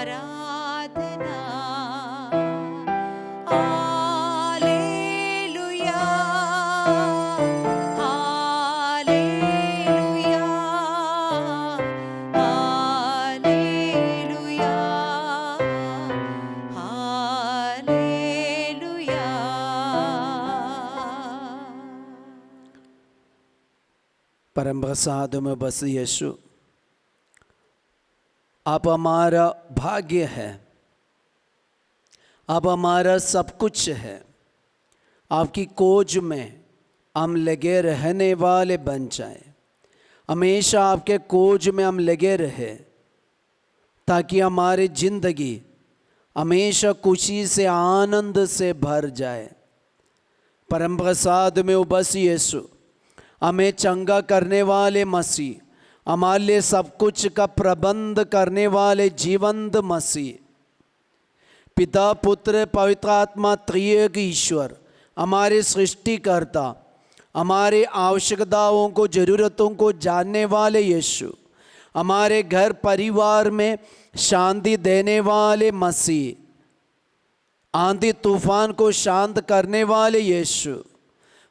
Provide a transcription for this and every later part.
आराधना। Hallelujah, hallelujah, hallelujah, hallelujah. परम प्रसाद में बस यीशु, आप हमारा भाग्य है, आप हमारा सब कुछ है। आपकी खोज में हम लगे रहने वाले बन जाए। हमेशा आपके खोज में हम लगे रहे, ताकि हमारी जिंदगी हमेशा खुशी से आनंद से भर जाए। परम प्रसाद में बस यीशु, हमें चंगा करने वाले मसीह, हमारे लिए सब कुछ का प्रबंध करने वाले जीवंत मसीह, पिता पुत्र पवित्र आत्मा त्रिएक ईश्वर, हमारे सृष्टिकर्ता, हमारे आवश्यकताओं को ज़रूरतों को जानने वाले यीशु, हमारे घर परिवार में शांति देने वाले मसीह, आंधी तूफान को शांत करने वाले यीशु,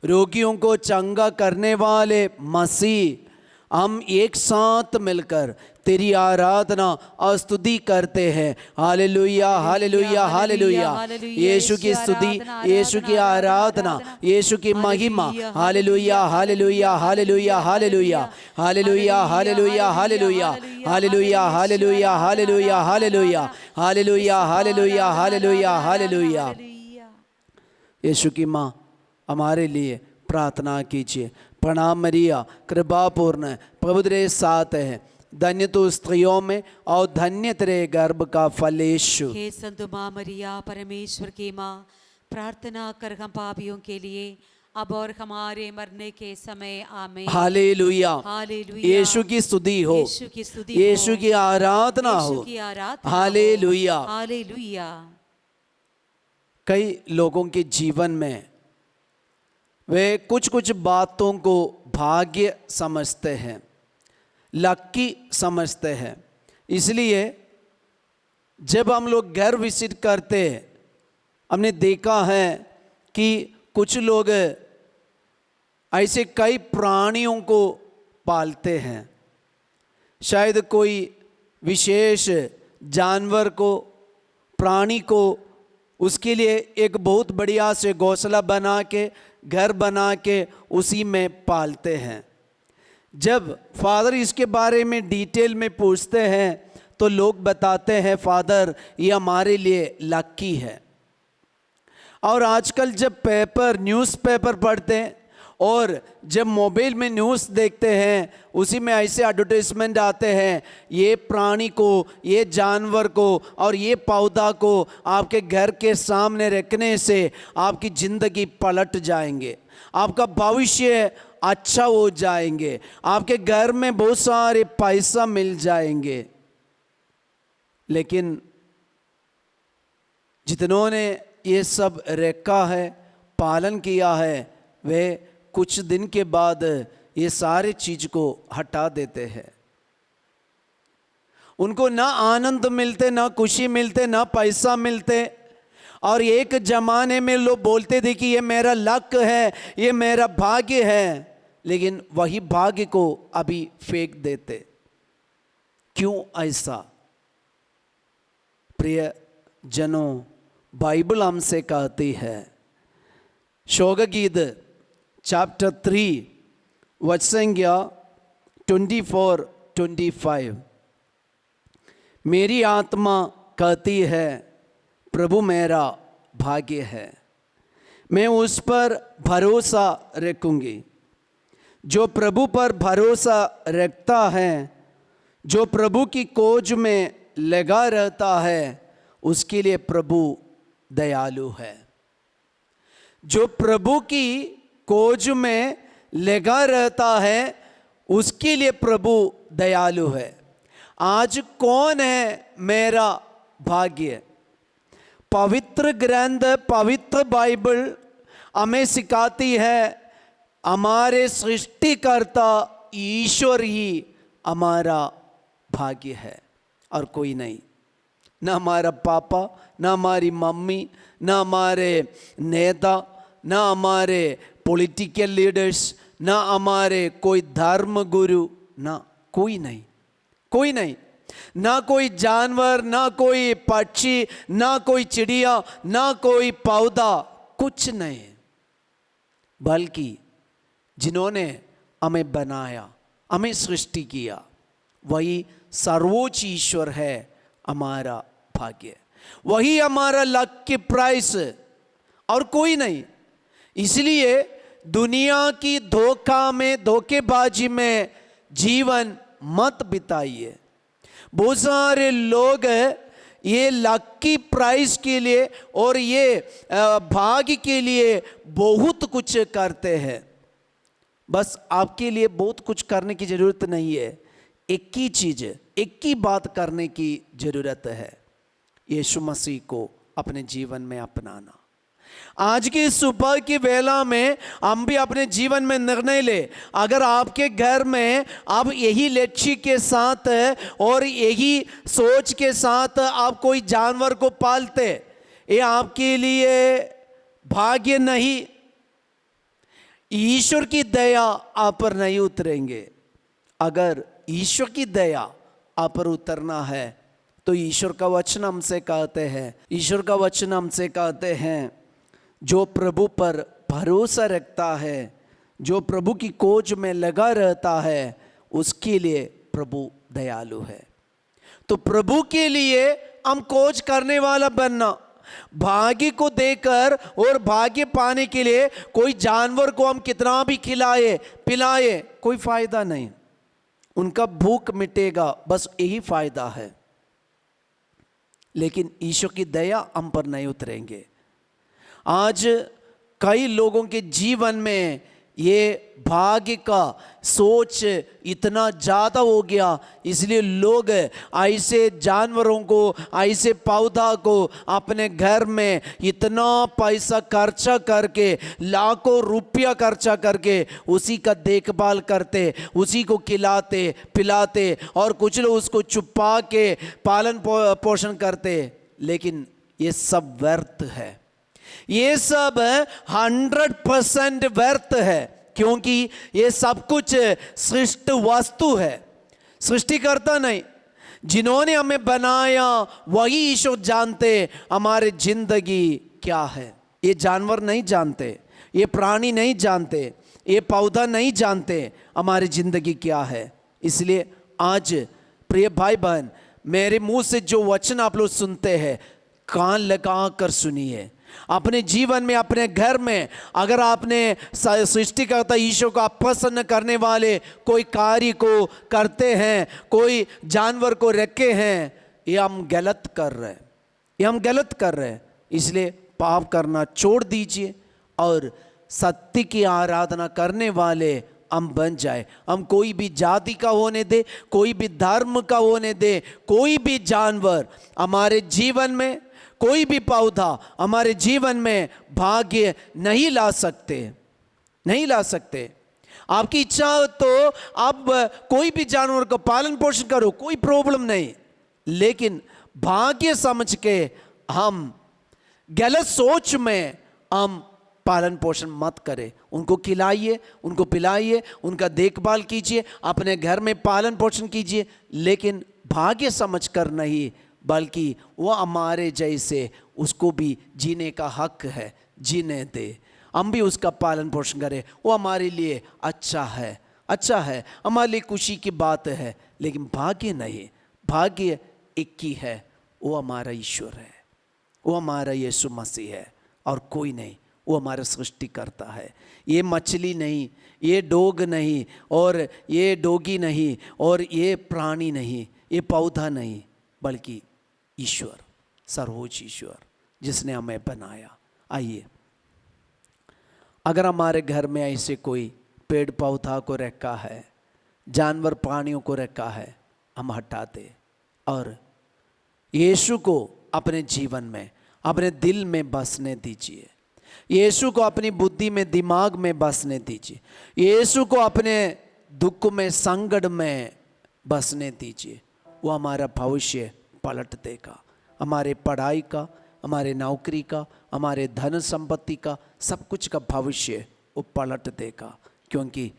रोगियों को चंगा करने वाले मसीह, हम एक साथ मिलकर तेरी आराधना और स्तुति करते हैं। Hallelujah, hallelujah, hallelujah. यीशु की स्तुति, यीशु की आराधना, यीशु की महिमा। Hallelujah, hallelujah, hallelujah, hallelujah, hallelujah, hallelujah, hallelujah, hallelujah, hallelujah, hallelujah, hallelujah, hallelujah, hallelujah, hallelujah, hallelujah. यीशु की माँ, हमारे लिए प्रार्थना कीजिए। प्रणाम मरिया, कृपापूर्ण, प्रभु तेरे साथ है, धन्य तू स्त्रियों में और धन्य तेरे गर्भ का फल यीशु। हे संत माँ मरिया, परमेश्वर की माँ, प्रार्थना कर हम पापियों के लिए, अब और हमारे मरने के समय आमीन। Hallelujah, hallelujah. यीशु की स्तुति हो, यीशु की स्तुति हो, यीशु की आराधना हो। यीशु की आराधना हो। हालेलुया। हालेलुया। कई लोगों के जीवन में वे कुछ कुछ बातों को भाग्य समझते हैं, लकी समझते हैं। इसलिए जब हम लोग घर विजिट करते हैं, हमने देखा है कि कुछ लोग ऐसे कई प्राणियों को पालते हैं। शायद कोई विशेष जानवर को, प्राणी को, उसके लिए एक बहुत बढ़िया से घोंसला बना के, घर बना के उसी में पालते हैं। जब फादर इसके बारे में डिटेल में पूछते हैं तो लोग बताते हैं, फादर ये हमारे लिए लकी है। और आजकल जब पेपर, न्यूज़पेपर पढ़ते हैं और जब मोबाइल में न्यूज़ देखते हैं, उसी में ऐसे एडवर्टाइजमेंट आते हैं, ये प्राणी को, ये जानवर को और ये पौधा को आपके घर के सामने रखने से आपकी ज़िंदगी पलट जाएंगे, आपका भविष्य अच्छा हो जाएंगे, आपके घर में बहुत सारे पैसा मिल जाएंगे। लेकिन जितनों ने ये सब रखा है, पालन किया है, वे कुछ दिन के बाद ये सारे चीज को हटा देते हैं। उनको ना आनंद मिलते, ना खुशी मिलते, ना पैसा मिलते। और एक जमाने में लोग बोलते थे कि ये मेरा लक है, ये मेरा भाग्य है, लेकिन वही भाग्य को अभी फेंक देते। क्यों ऐसा? प्रिय जनों, बाइबल हमसे कहती है, शोक गीत चैप्टर 3 वचन 24-25, मेरी आत्मा कहती है प्रभु मेरा भाग्य है, मैं उस पर भरोसा रखूंगी। जो प्रभु पर भरोसा रखता है, जो प्रभु की खोज में लगा रहता है, उसके लिए प्रभु दयालु है। जो प्रभु की खोज में लगा रहता है, उसके लिए प्रभु दयालु है। आज कौन है मेरा भाग्य? पवित्र ग्रंथ, पवित्र बाइबल हमें सिखाती है, हमारे सृष्टिकर्ता ईश्वर ही हमारा भाग्य है और कोई नहीं। ना हमारा पापा, ना हमारी मम्मी, ना हमारे नेता, ना हमारे पॉलिटिकल लीडर्स, ना हमारे कोई धर्म गुरु, ना कोई नहीं, कोई नहीं। ना कोई जानवर, ना कोई पक्षी, ना कोई चिड़िया, ना कोई पौधा, कुछ नहीं। बल्कि जिन्होंने हमें बनाया, हमें सृष्टि किया, वही सर्वोच्च ईश्वर है हमारा भाग्य, वही हमारा लकी प्राइस, और कोई नहीं। इसलिए दुनिया की धोखेबाजी में जीवन मत बिताइए। बहुत सारे लोग ये लकी प्राइस के लिए और ये भाग्य के लिए बहुत कुछ करते हैं। बस आपके लिए बहुत कुछ करने की जरूरत नहीं है। एक ही चीज, एक ही बात करने की जरूरत है, यीशु मसीह को अपने जीवन में अपनाना। आज की सुबह की वेला में हम भी अपने जीवन में निर्णय ले। अगर आपके घर में आप यही लक्ष्य के साथ और यही सोच के साथ आप कोई जानवर को पालते, ये आपके लिए भाग्य नहीं। ईश्वर की दया आप पर नहीं उतरेंगे। अगर ईश्वर की दया आप पर उतरना है तो ईश्वर का वचन हमसे कहते हैं, ईश्वर का वचन हमसे कहते हैं, जो प्रभु पर भरोसा रखता है, जो प्रभु की खोज में लगा रहता है, उसके लिए प्रभु दयालु है। तो प्रभु के लिए हम खोज करने वाला बनना। भाग्य को देकर और भाग्य पाने के लिए कोई जानवर को हम कितना भी खिलाए पिलाए कोई फायदा नहीं, उनका भूख मिटेगा, बस यही फायदा है। लेकिन ईश्वर की दया हम पर नहीं उतरेंगे। आज कई लोगों के जीवन में ये भाग्य का सोच इतना ज़्यादा हो गया, इसलिए लोग ऐसे जानवरों को, ऐसे पौधा को अपने घर में इतना पैसा खर्चा करके, लाखों रुपया खर्चा करके उसी का देखभाल करते, उसी को खिलाते पिलाते, और कुछ लोग उसको छुपा के पालन पोषण करते। लेकिन ये सब व्यर्थ है, ये सब 100% व्यर्थ है, क्योंकि ये सब कुछ सृष्ट वस्तु है, सृष्टिकर्ता नहीं। जिन्होंने हमें बनाया वही ईश्वर जानते हमारे जिंदगी क्या है। ये जानवर नहीं जानते, ये प्राणी नहीं जानते, ये पौधा नहीं जानते हमारी जिंदगी क्या है। इसलिए आज प्रिय भाई बहन, मेरे मुंह से जो वचन आप लोग सुनते हैं, कान लगा कर सुनिए। अपने जीवन में, अपने घर में अगर आपने सृष्टिकर्ता ईश्वर को प्रसन्न करने वाले कोई कार्य को करते हैं, कोई जानवर को रखे हैं, ये हम गलत कर रहे हैं, ये हम गलत कर रहे हैं। इसलिए पाप करना छोड़ दीजिए और सत्य की आराधना करने वाले हम बन जाए। हम कोई भी जाति का होने दे, कोई भी धर्म का होने दे, कोई भी जानवर हमारे जीवन में, कोई भी पौधा हमारे जीवन में भाग्य नहीं ला सकते, नहीं ला सकते। आपकी इच्छा हो तो आप कोई भी जानवर को पालन पोषण करो, कोई प्रॉब्लम नहीं, लेकिन भाग्य समझ के हम गलत सोच में हम पालन पोषण मत करें। उनको खिलाइए, उनको पिलाइए, उनका देखभाल कीजिए, अपने घर में पालन पोषण कीजिए, लेकिन भाग्य समझ कर नहीं, बल्कि वो हमारे जैसे उसको भी जीने का हक है, जीने दे, हम भी उसका पालन पोषण करें। वो हमारे लिए अच्छा है, अच्छा है, हमारे लिए खुशी की बात है। लेकिन भाग्य नहीं, भाग्य एक ही है, वो हमारा ईश्वर है, वो हमारा यीशु मसीह है और कोई नहीं। वो हमारा सृष्टि करता है। ये मछली नहीं, ये डॉग नहीं, और ये डॉगी नहीं, और ये प्राणी नहीं, ये पौधा नहीं, बल्कि ईश्वर, सर्वोच्च ईश्वर जिसने हमें बनाया। आइए, अगर हमारे घर में ऐसे कोई पेड़ पौधा को रखा है, जानवर प्राणियों को रखा है, हम हटा दें और यीशु को अपने जीवन में, अपने दिल में बसने दीजिए। यीशु को अपनी बुद्धि में, दिमाग में बसने दीजिए। यीशु को अपने दुख में, संकट में बसने दीजिए। वो हमारा भविष्य पलट देगा, हमारे पढ़ाई का, हमारे नौकरी का, हमारे धन संपत्ति का, सब कुछ का भविष्य वो पलट देगा, क्योंकि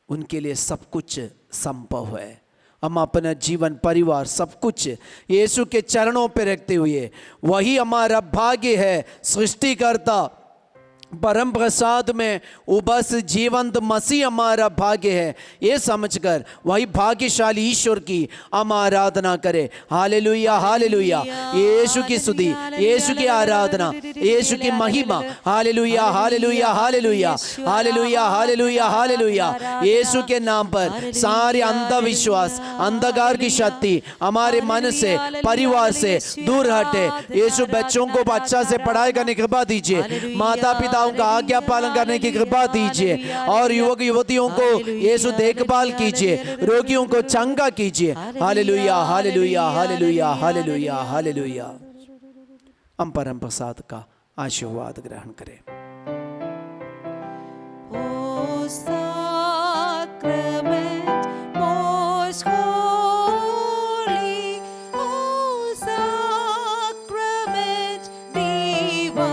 उनके लिए सब कुछ संभव है। हम अपना जीवन, परिवार, सब कुछ यीशु के चरणों पर रखते हुए, वही हमारा भाग्य है। सृष्टिकर्ता परम प्रसाद में उबस जीवंत मसीह हमारा भाग्य है, ये समझकर वही भाग्यशाली ईश्वर की हम आराधना करें। Hallelujah, hallelujah. यीशु की स्तुति, यीशु की आराधना, यीशु की महिमा। Hallelujah, hallelujah, hallelujah, hallelujah, hallelujah, hallelujah. यीशु के नाम पर सारे अंधविश्वास, अंधकार की शक्ति हमारे मन से, परिवार से दूर हटे। यीशु बच्चों को अच्छा से पढ़ाई करने की कृपा दीजिए, माता पिताओं का आज्ञा पालन करने की कृपा दीजिए, और युवक युवतियों को यीशु देखभाल कीजिए, रोगियों को चंगा कीजिए। Hallelujah, hallelujah, hallelujah, hallelujah, hallelujah. हम परम प्रसाद का आशीर्वाद ग्रहण करें। O sacrament most holy, O sacrament divine,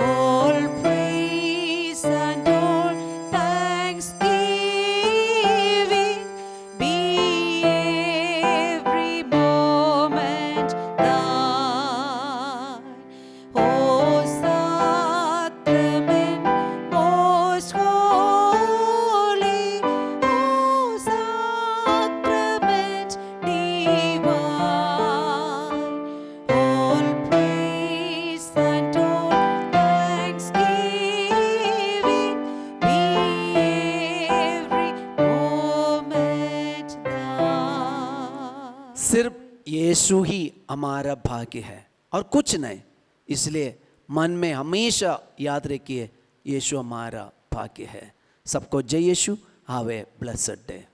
all praise and all thanksgiving be every moment thine. O sacrament most holy, O sacrament divine, all praise and all thanksgiving be every moment thine. सिर्फ यीशु ही हमारा भाग्य है और कुछ नहीं, इसलिए मन में हमेशा याद रखिए, यीशु हमारा भाग्य है। सबको जय यीशु। Have a blessed day.